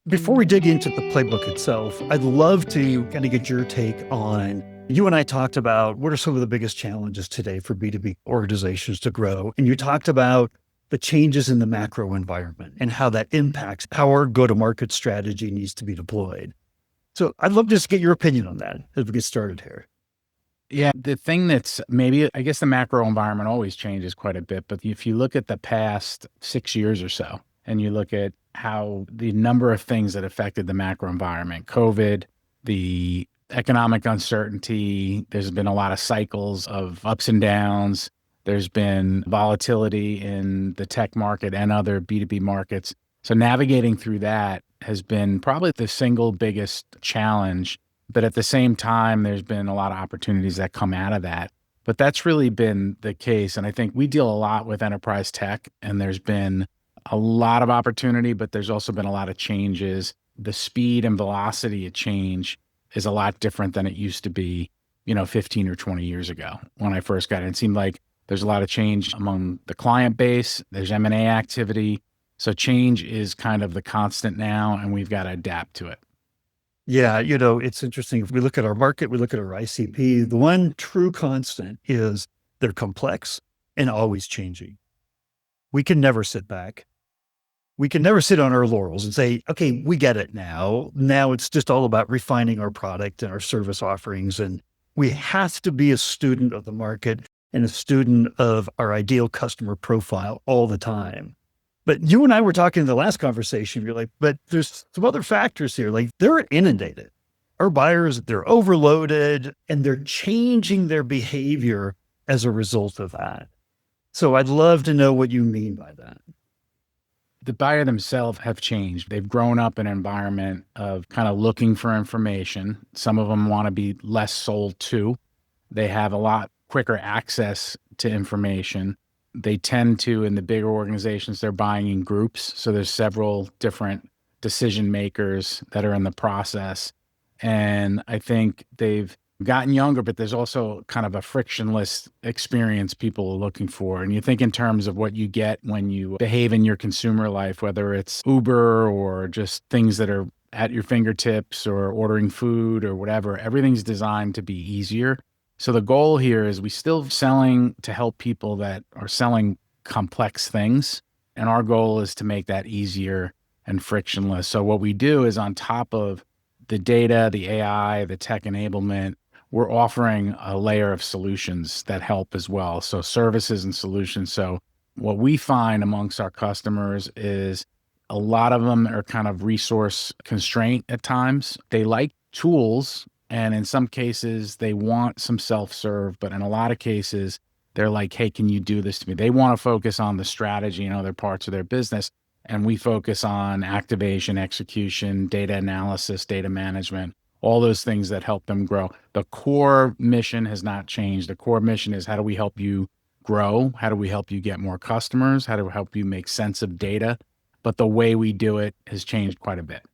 Before we dig into the playbook itself, I'd love to kind of get your take on, you and I talked about what are some of the biggest challenges today for B2B organizations to grow. And you talked about the changes in the macro environment and how that impacts how our go-to-market strategy needs to be deployed. So I'd love to just get your opinion on that as we get started here. Yeah, the thing that's maybe, I guess the macro environment always changes quite a bit, but if you look at the past 6 years or so, and you look at how the number of things that affected the macro environment, COVID, the economic uncertainty, there's been a lot of cycles of ups and downs. There's been volatility in the tech market and other B2B markets. So navigating through that has been probably the single biggest challenge, but at the same time, there's been a lot of opportunities that come out of that. But that's really been the case. And I think we deal a lot with enterprise tech, and there's been a lot of opportunity, but there's also been a lot of changes. The speed and velocity of change is a lot different than it used to be, 15 or 20 years ago when I first got in. It seemed like there's a lot of change among the client base. There's M&A activity. So change is kind of the constant now, and we've got to adapt to it. Yeah, it's interesting. If we look at our market, we look at our ICP, the one true constant is they're complex and always changing. We can never sit back. We can never sit on our laurels and say, okay, we get it now. Now it's just all about refining our product and our service offerings. And we have to be a student of the market and a student of our ideal customer profile all the time. But you and I were talking in the last conversation, you're like, but there's some other factors here. Like they're inundated. Our buyers, they're overloaded and they're changing their behavior as a result of that. So I'd love to know what you mean by that. The buyer themselves have changed. They've grown up in an environment of kind of looking for information. Some of them want to be less sold to. They have a lot quicker access to information. They tend to, in the bigger organizations, they're buying in groups. So there's several different decision makers that are in the process. And I think they've gotten younger, but there's also kind of a frictionless experience people are looking for. And you think in terms of what you get when you behave in your consumer life, whether it's Uber or just things that are at your fingertips or ordering food or whatever, everything's designed to be easier. So the goal here is we still selling to help people that are selling complex things. And our goal is to make that easier and frictionless. So what we do is on top of the data, the AI, the tech enablement, we're offering a layer of solutions that help as well. So services and solutions. So what we find amongst our customers is a lot of them are kind of resource constraint at times. They like tools, and in some cases they want some self-serve, but in a lot of cases they're like, hey, can you do this to me? They want to focus on the strategy and other parts of their business. And we focus on activation, execution, data analysis, data management, all those things that help them grow. The core mission has not changed. The core mission is how do we help you grow? How do we help you get more customers? How do we help you make sense of data? But the way we do it has changed quite a bit.